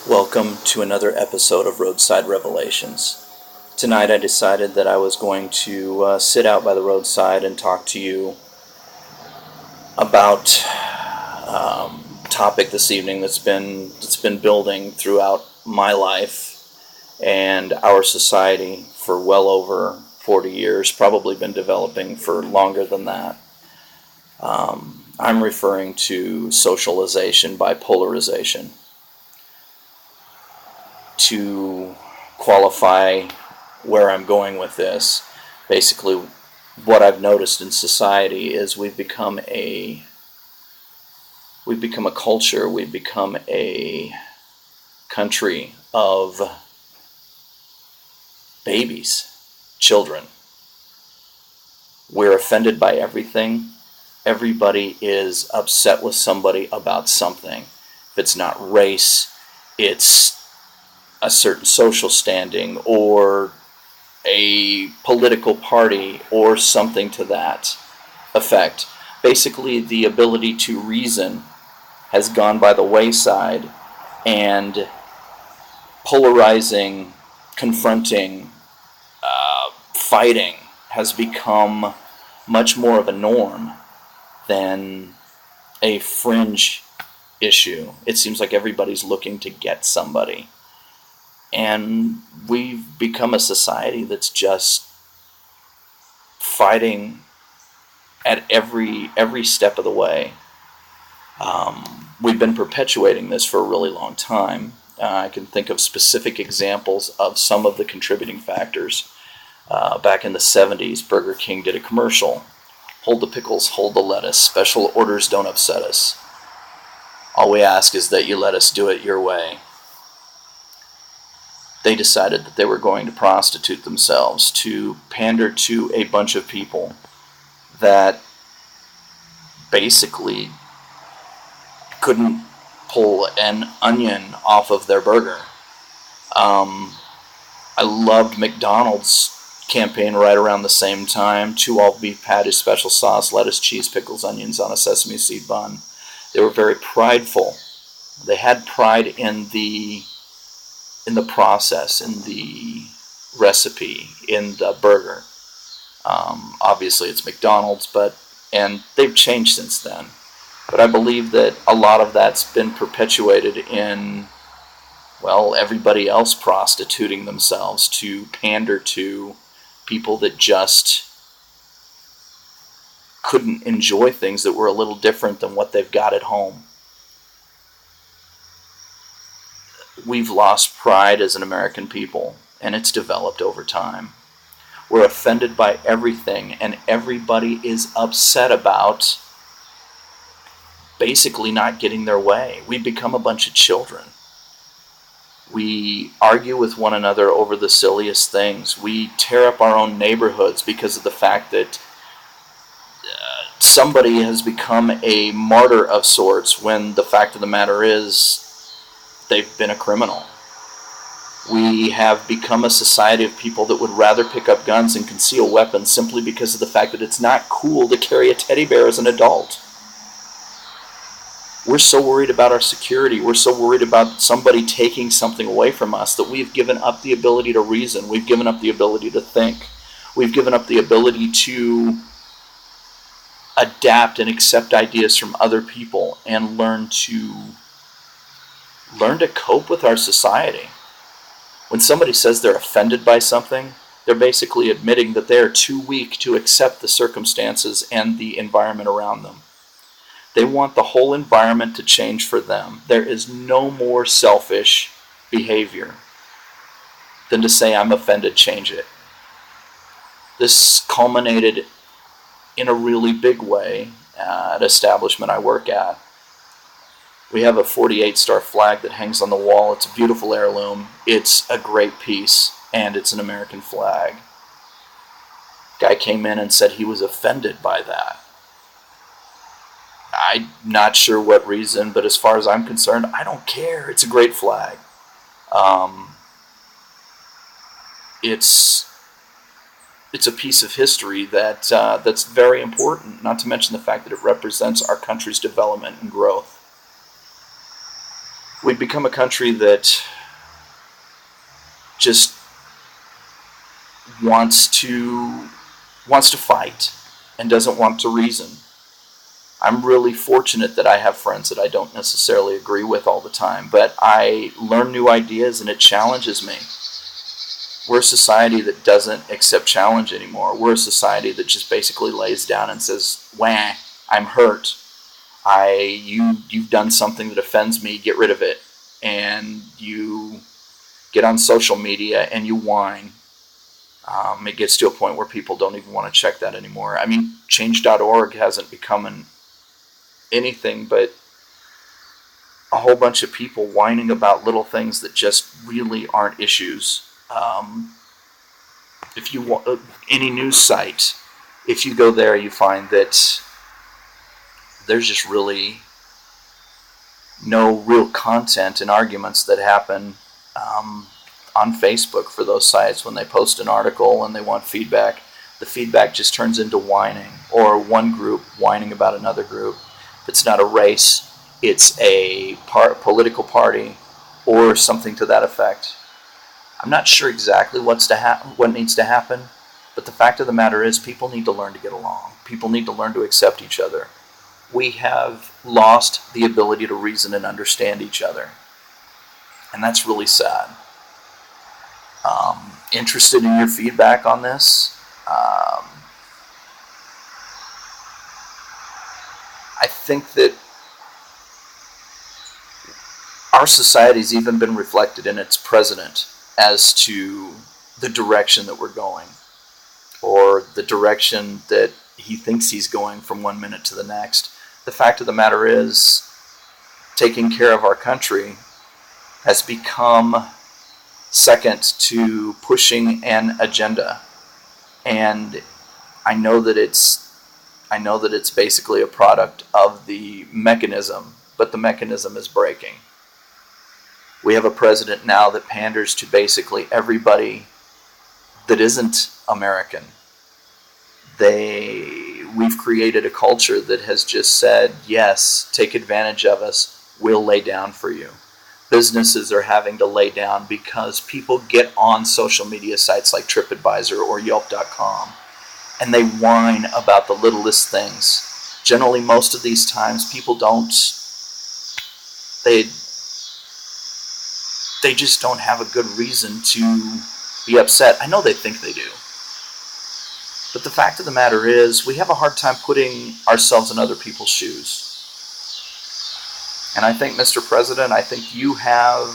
Welcome to another episode of Roadside Revelations. Tonight I decided that I was going to sit out by the roadside and talk to you about a topic this evening that's been building throughout my life and our society for well over 40 years, probably been developing for longer than that. I'm referring to socialization by polarization. To qualify where I'm going with this, basically what I've noticed in society is we've become a culture, we've become a country of babies, children. We're offended by everything. Everybody is upset with somebody about something. If it's not race, it's a certain social standing or a political party or something to that effect. Basically, the ability to reason has gone by the wayside, and polarizing, confronting, fighting has become much more of a norm than a fringe issue. It seems like everybody's looking to get somebody. And we've become a society that's just fighting at every step of the way. We've been perpetuating this for a really long time. I can think of specific examples of some of the contributing factors. Back in the 70s, Burger King did a commercial. Hold the pickles, hold the lettuce. Special orders don't upset us. All we ask is that you let us do it your way. They decided that they were going to prostitute themselves to pander to a bunch of people that basically couldn't pull an onion off of their burger. I loved McDonald's campaign right around the same time. 2 all-beef patties, special sauce, lettuce, cheese, pickles, onions on a sesame seed bun. They were very prideful. They had pride in the process, in the recipe, in the burger. Obviously, it's McDonald's, and they've changed since then. But I believe that a lot of that's been perpetuated in, everybody else prostituting themselves to pander to people that just couldn't enjoy things that were a little different than what they've got at home. We've lost pride as an American people, and it's developed over time. We're offended by everything, and everybody is upset about basically not getting their way. We've become a bunch of children. We argue with one another over the silliest things. We tear up our own neighborhoods because of the fact that somebody has become a martyr of sorts, when the fact of the matter is they've been a criminal. We have become a society of people that would rather pick up guns and conceal weapons simply because of the fact that it's not cool to carry a teddy bear as an adult. We're so worried about our security, we're so worried about somebody taking something away from us, that we've given up the ability to reason, we've given up the ability to think, we've given up the ability to adapt and accept ideas from other people and learn to cope with our society. When somebody says they're offended by something, they're basically admitting that they are too weak to accept the circumstances and the environment around them. They want the whole environment to change for them. There is no more selfish behavior than to say, I'm offended, change it. This culminated in a really big way at an establishment I work at. We have a 48-star flag that hangs on the wall. It's a beautiful heirloom. It's a great piece, and it's an American flag. Guy came in and said he was offended by that. I'm not sure what reason, but as far as I'm concerned, I don't care. It's a great flag. It's a piece of history that's very important, not to mention the fact that it represents our country's development and growth. We've become a country that just wants to fight and doesn't want to reason. I'm really fortunate that I have friends that I don't necessarily agree with all the time, but I learn new ideas and it challenges me. We're a society that doesn't accept challenge anymore. We're a society that just basically lays down and says, "Wah, I'm hurt. You've done something that offends me, get rid of it." And you get on social media and you whine. It gets to a point where people don't even want to check that anymore. I mean, change.org hasn't become anything but a whole bunch of people whining about little things that just really aren't issues. If you want any news site, if you go there, you find that there's just really no real content and arguments that happen on Facebook for those sites. When they post an article and they want feedback, the feedback just turns into whining, or one group whining about another group. If it's not a race, it's a political party or something to that effect. I'm not sure exactly what needs to happen, but the fact of the matter is people need to learn to get along. People need to learn to accept each other. We have lost the ability to reason and understand each other, and that's really sad. Interested in your feedback on this? I think that our society's even been reflected in its president as to the direction that we're going, or the direction that he thinks he's going from one minute to the next. The fact of the matter is, taking care of our country has become second to pushing an agenda. And I know that it's basically a product of the mechanism, but the mechanism is breaking. We have a president now that panders to basically everybody that isn't American. We've created a culture that has just said, yes, take advantage of us, we'll lay down for you. Businesses are having to lay down because people get on social media sites like TripAdvisor or Yelp.com and they whine about the littlest things. Generally, most of these times, people they just don't have a good reason to be upset. I know they think they do. But the fact of the matter is, we have a hard time putting ourselves in other people's shoes. And I think, Mr. President, I think you have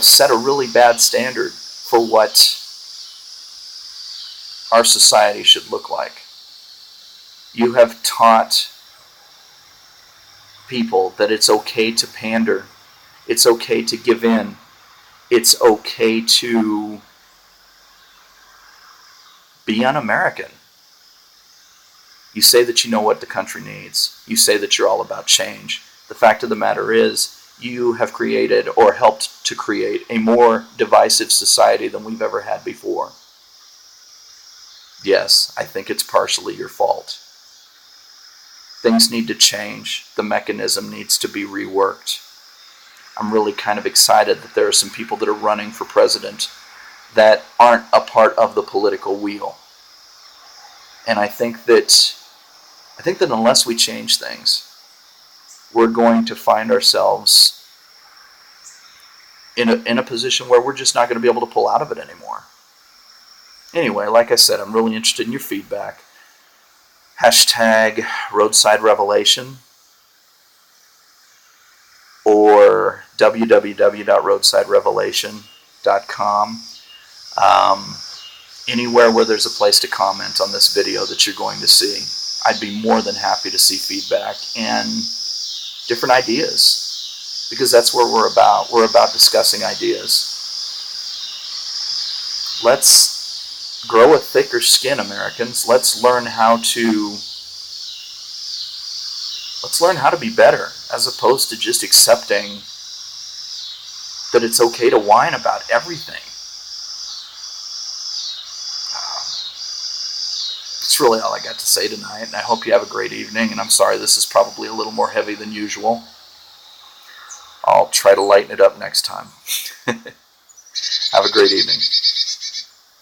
set a really bad standard for what our society should look like. You have taught people that it's okay to pander. It's okay to give in. It's okay to be un-American. You say that you know what the country needs. You say that you're all about change. The fact of the matter is, you have created or helped to create a more divisive society than we've ever had before. Yes, I think it's partially your fault. Things need to change. The mechanism needs to be reworked. I'm really kind of excited that there are some people that are running for president that aren't a part of the political wheel. And I think that unless we change things, we're going to find ourselves in a position where we're just not going to be able to pull out of it anymore. Anyway, like I said, I'm really interested in your feedback. Hashtag Roadside Revelation or www.roadsiderevelation.com. Anywhere where there's a place to comment on this video that you're going to see. I'd be more than happy to see feedback and different ideas, because that's where we're about. We're about discussing ideas. Let's grow a thicker skin, Americans. Let's learn how to be better, as opposed to just accepting that it's okay to whine about everything. That's really all I got to say tonight, and I hope you have a great evening, and I'm sorry this is probably a little more heavy than usual. I'll try to lighten it up next time. Have a great evening.